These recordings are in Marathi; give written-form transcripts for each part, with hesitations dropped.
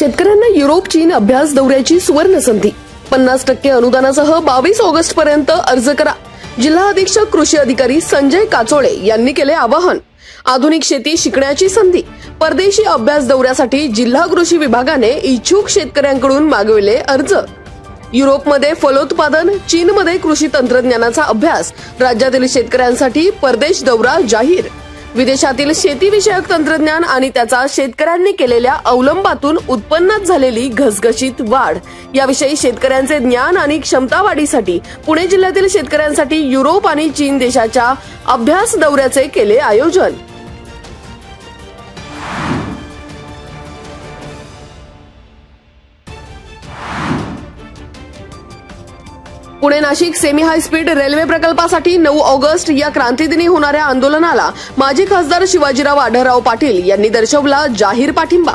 शेतकऱ्यांना युरोप चीन अभ्यास दौऱ्याची सुवर्ण संधी. 50% अनुदानासह 22 ऑगस्ट पर्यंत अर्ज करा. जिल्हा अधीक्षक कृषी अधिकारी संजय काचोळे यांनी केले आवाहन. आधुनिक शेती शिकण्याची संधी. परदेशी अभ्यास दौऱ्यासाठी जिल्हा कृषी विभागाने इच्छुक शेतकऱ्यांकडून मागविले अर्ज. युरोपमध्ये फलोत्पादन, चीनमध्ये कृषी तंत्रज्ञानाचा अभ्यास. राज्यातील शेतकऱ्यांसाठी परदेश दौरा जाहीर. विदेशातील शेतीविषयक तंत्रज्ञान आणि त्याचा शेतकऱ्यांनी केलेल्या अवलंबातून उत्पन्नात झालेली घसघशीत वाढ याविषयी शेतकऱ्यांचे ज्ञान आणि क्षमता वाढीसाठी पुणे जिल्ह्यातील शेतकऱ्यांसाठी युरोप आणि चीन देशाच्या अभ्यास दौऱ्याचे केले आयोजन. Pune Nashik semi high speed railway प्रकल्पासाठी 9 ऑगस्ट या क्रांतीदिनी होणाऱ्या आंदोलनाला माजी खासदार शिवाजीराव आढळराव पाटील यांनी दर्शवला जाहीर पाठिंबा.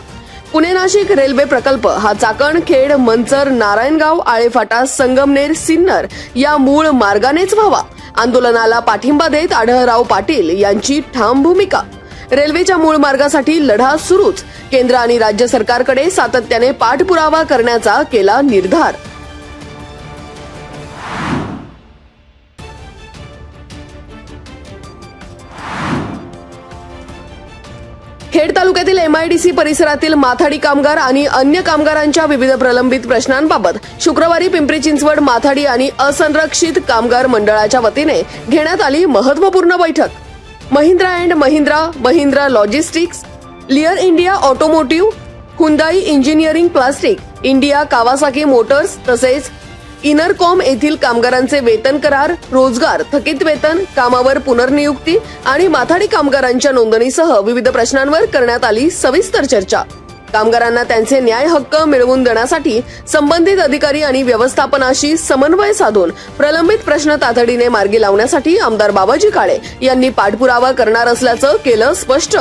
पुणे नाशिक रेल्वे प्रकल्प हा चाकण, खेड, मंचर, नारायणगाव, आळेफाटा, संगमनेर, सिन्नर या मूळ मार्गानेच व्हावा. आंदोलनाला पाठिंबा देत आढळराव पाटील यांची ठाम भूमिका. रेल्वेच्या मूळ मार्गासाठी लढा सुरूच. केंद्र आणि राज्य सरकारकडे सातत्याने पाठपुरावा करण्याचा केला निर्धार. खेड तालुक्यातील MIDC परिसरातील माथाडी कामगार आणि अन्य कामगारांच्या विविध प्रलंबित प्रश्नांबाबत शुक्रवारी पिंपरी चिंचवड माथाडी आणि असंरक्षित कामगार मंडळाच्या वतीने घेण्यात आली महत्त्वपूर्ण बैठक. Mahindra and Mahindra, Mahindra logistics, Lear India automotive, Hyundai engineering plastic, India Kawasaki Motors तसेच इनरकॉम येथील कामगारांचे वेतन करार, रोजगार, थकीत वेतन, कामावर पुनर्नियुक्ती आणि माथाडी कामगारांच्या नोंदणीसह विविध प्रश्नांवर करण्यात आली सविस्तर चर्चा. कामगारांना त्यांचे न्याय हक्क मिळवून देण्यासाठी संबंधित अधिकारी आणि व्यवस्थापनाशी समन्वय साधून प्रलंबित प्रश्न तातडीने मार्गी लावण्यासाठी आमदार बाबाजी काळे यांनी पाठपुरावा करणार असल्याचं केलं स्पष्ट.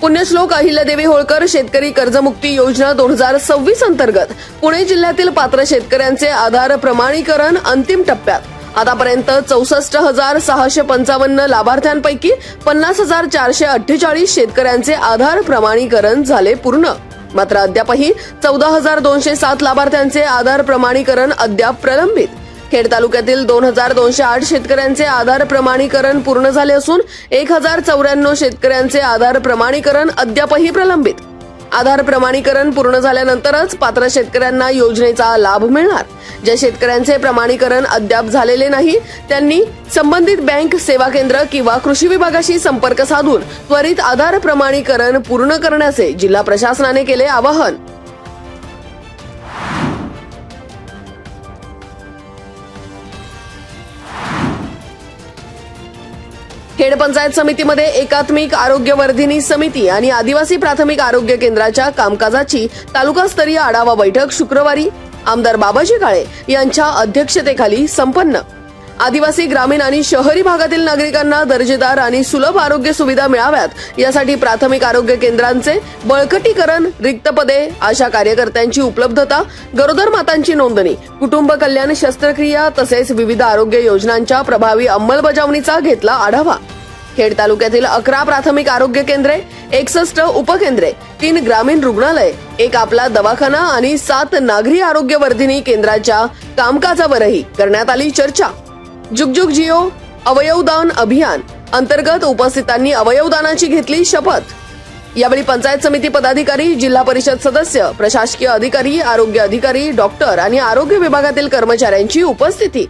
पुण्यश्लोक अहिल्यादेवी होळकर शेतकरी कर्जमुक्ती योजना 2026 अंतर्गत पुणे जिल्ह्यातील पात्र शेतकऱ्यांचे आधार प्रमाणीकरण अंतिम टप्प्यात. आतापर्यंत 64,655 लाभार्थ्यांपैकी 50,448 शेतकऱ्यांचे आधार प्रमाणीकरण झाले पूर्ण. मात्र अद्यापही 14,207 लाभार्थ्यांचे आधार प्रमाणीकरण अद्याप प्रलंबित. खेड तालुक्यातील 2,208 शेतकऱ्यांचे आधार प्रमाणीकरण पूर्ण झाले असून 1,094 शेतकऱ्यांचे आधार प्रमाणीकरण अद्यापही प्रलंबित. आधार प्रमाणीकरण पूर्ण झाल्यानंतरच पात्र शेतकऱ्यांना योजनेचा लाभ मिळणार. ज्या शेतकऱ्यांचे प्रमाणीकरण अद्याप झालेले नाही त्यांनी संबंधित बँक, सेवा केंद्र किंवा कृषी विभागाशी संपर्क साधून त्वरित आधार प्रमाणीकरण पूर्ण करण्याचे जिल्हा प्रशासनाने केले आवाहन. खेड पंचायत समितीमध्ये एकात्मिक आरोग्यवर्धिनी समिती आणि आदिवासी प्राथमिक आरोग्य केंद्राच्या कामकाजाची तालुकास्तरीय आढावा बैठक शुक्रवारी आमदार बाबाजी काळे यांच्या अध्यक्षतेखाली संपन्न. आदिवासी, ग्रामीण आणि शहरी भागातील नागरिकांना दर्जेदार आणि सुलभ आरोग्य सुविधा मिळाव्यात यासाठी प्राथमिक आरोग्य केंद्रांचे बळकटीकरण, रिक्त पदे, आशा कार्यकर्त्यांची उपलब्धता, गरोदर मातांची नोंदणी, कुटुंब कल्याण शस्त्रक्रिया तसेच विविध आरोग्य योजनांच्या प्रभावी अंमलबजावणीचा घेतला आढावा. खेड तालुक्यातील 11 प्राथमिक आरोग्य केंद्रे, 61 उपकेंद्रे, 3 ग्रामीण रुग्णालय, 1 आपला दवाखाना आणि 7 नागरी आरोग्यवर्धिनी केंद्राच्या कामकाजावरही करण्यात आली चर्चा. जुगजुग जिओ अवयवदान अभियान अंतर्गत उपस्थितांनी अवयवदानाची घेतली शपथ. यावेळी पंचायत समिती पदाधिकारी, जिल्हा परिषद सदस्य, प्रशासकीय अधिकारी, आरोग्य अधिकारी, डॉक्टर आणि आरोग्य विभागातील कर्मचाऱ्यांची उपस्थिती.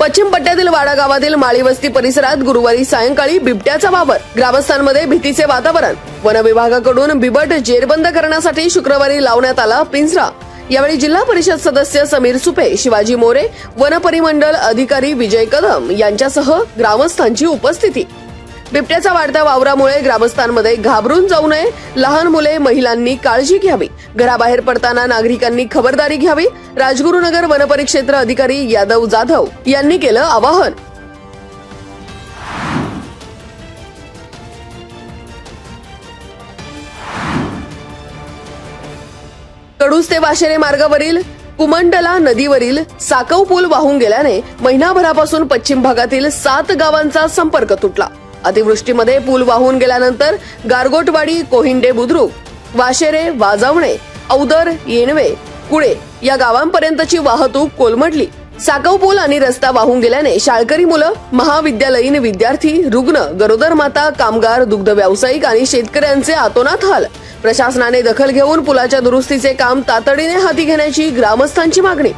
पश्चिम पट्ट्यातील वाडा गावातील माळी वस्ती परिसरात गुरुवारी सायंकाळी बिबट्याचा वावर. ग्रामस्थांमध्ये भीतीचे वातावरण. वन विभागाकडून बिबट जेरबंद करण्यासाठी शुक्रवारी लावण्यात आला पिंजरा. यावेळी जिल्हा परिषद सदस्य समीर सुपे, शिवाजी मोरे, वन परिमंडळ अधिकारी विजय कदम यांच्यासह ग्रामस्थांची उपस्थिती. बिबट्याच्या वाढत्या वावरामुळे ग्रामस्थांमध्ये घाबरून जाऊ नये, लहान मुले, महिलांनी काळजी घ्यावी, घराबाहेर पडताना नागरिकांनी खबरदारी घ्यावी. राजगुरुनगर वनपरिक्षेत्र अधिकारी यादव जाधव यांनी केलं आवाहन. कडूस ते वाशेरे मार्गावरील कुमंडला नदीवरील साकव पूल वाहून गेल्याने महिनाभरापासून पश्चिम भागातील 7 गावांचा संपर्क तुटला. अतिवृष्टीमध्ये पूल वाहून गेल्यानंतर गारगोटवाडी, कोहिंडे बुद्रुक, वाशेरे, वाजवणे, औदर, येणवे, कुळे या गावांपर्यंतची वाहतूक कोलमडली. साकव पूल आणि रस्ता वाहून गेल्याने शाळकरी मुलं, महाविद्यालयीन विद्यार्थी, रुग्ण, गरोदर माता, कामगार, दुग्ध व्यावसायिक आणि शेतकऱ्यांचे अतोनात हाल. प्रशासनाने दखल घेऊन पुलाच्या दुरुस्तीचे काम तातडीने हाती घेण्याची ग्रामस्थांची मागणी.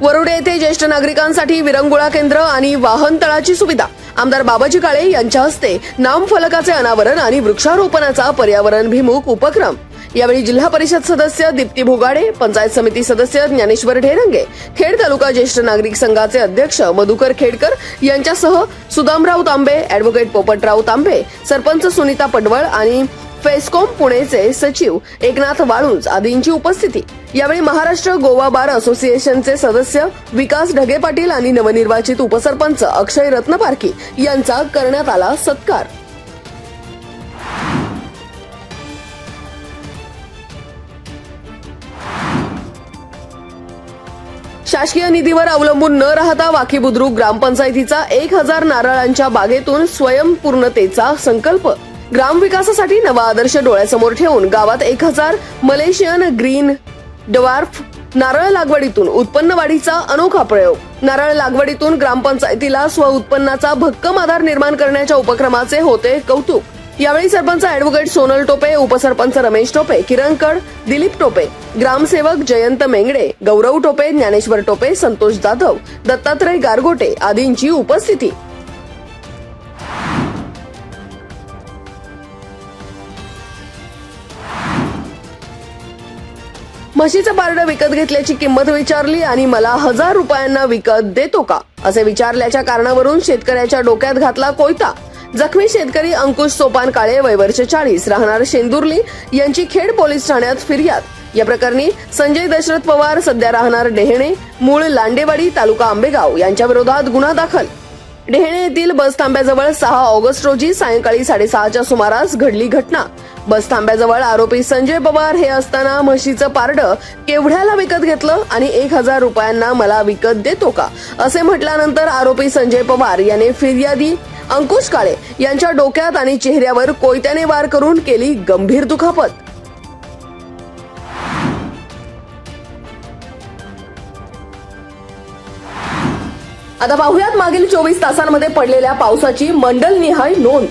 वरोडे येथे ज्येष्ठ नागरिकांसाठी विरंगुळा केंद्र आणि वाहनतळाची सुविधा. आमदार बाबाजी काळे यांच्या हस्ते नामफलकाचे अनावरण आणि वृक्षारोपणाचा पर्यावरणभिमुख उपक्रम. यावेळी जिल्हा परिषद सदस्य दीप्ती भोगाडे, पंचायत समिती सदस्य ज्ञानेश्वर ढेरंगे, खेड तालुका ज्येष्ठ नागरिक संघाचे अध्यक्ष मधुकर खेडकर यांच्यासह सुदामराव तांबे, अॅडव्होकेट पोपटराव तांबे, सरपंच सुनीता पडवळ आणि फेस्कॉम पुणेचे सचिव एकनाथ वाळुंज आदींची उपस्थिती. यावेळी महाराष्ट्र गोवा बार असोसिएशनचे सदस्य विकास ढगे पाटील आणि नवनिर्वाचित उपसरपंच अक्षय रत्नपारखी यांचा करण्यात आला सत्कार. शासकीय निधीवर अवलंबून न राहता वाकी बुद्रुक ग्रामपंचायतीचा 1000 नारळांच्या बागेतून स्वयंपूर्णतेचा संकल्प. ग्रामविकासासाठी नवा आदर्श डोळ्यासमोर ठेवून गावात 1000 मलेशियन ग्रीन डवार्फ नारळ लागवडीतून उत्पन्न वाढीचा अनोखा प्रयोग. नारळ लागवडीतून ग्रामपंचायतीला स्वउत्पन्नाचा भक्कम आधार निर्माण करण्याच्या उपक्रमाचे होते कौतुक. यावेळी सरपंच अॅडव्होकेट सोनल टोपे, उपसरपंच रमेश टोपे, किरण कड, दिलीप टोपे, ग्रामसेवक जयंत मेंगडे, गौरव टोपे, ज्ञानेश्वर टोपे, संतोष जाधव, दत्तात्रय गारगोटे आदींची उपस्थिती. म्हशीचं पारडं विकत घेतल्याची किंमत विचारली आणि मला 1000 रुपयांना विकत देतो का असे विचारल्याच्या कारणावरून शेतकऱ्याच्या डोक्यात घातला कोयता. जखमी शेतकरी अंकुश सोपान काळे, वय वर्ष 40, राहणार शेंदुर्ली यांची खेड पोलीस ठाण्यात फिर्याद. या प्रकरणी संजय दशरथ पवार, सध्या राहणार डेहणे, मूळ लांडेवाडी, तालुका आंबेगाव यांच्या विरोधात गुन्हा दाखल. डेहणे येथील बस थांब्याजवळ 6 ऑगस्ट रोजी सायंकाळी 6:30च्या सुमारास घडली घटना. बस थांब्याजवळ आरोपी संजय पवार हे असताना म्हशीचं पारडं केवढ्याला विकत घेतलं आणि 1000 रुपयांना मला विकत देतो का असे म्हटल्यानंतर आरोपी संजय पवार याने फिर्यादी अंकुश काळे यांच्या डोक्यात आणि चेहऱ्यावर कोयत्याने वार करून केली गंभीर दुखापत. आता पाहुयात मागील 24 तासांमध्ये पडलेल्या पावसाची मंडलनिहाय नोंद.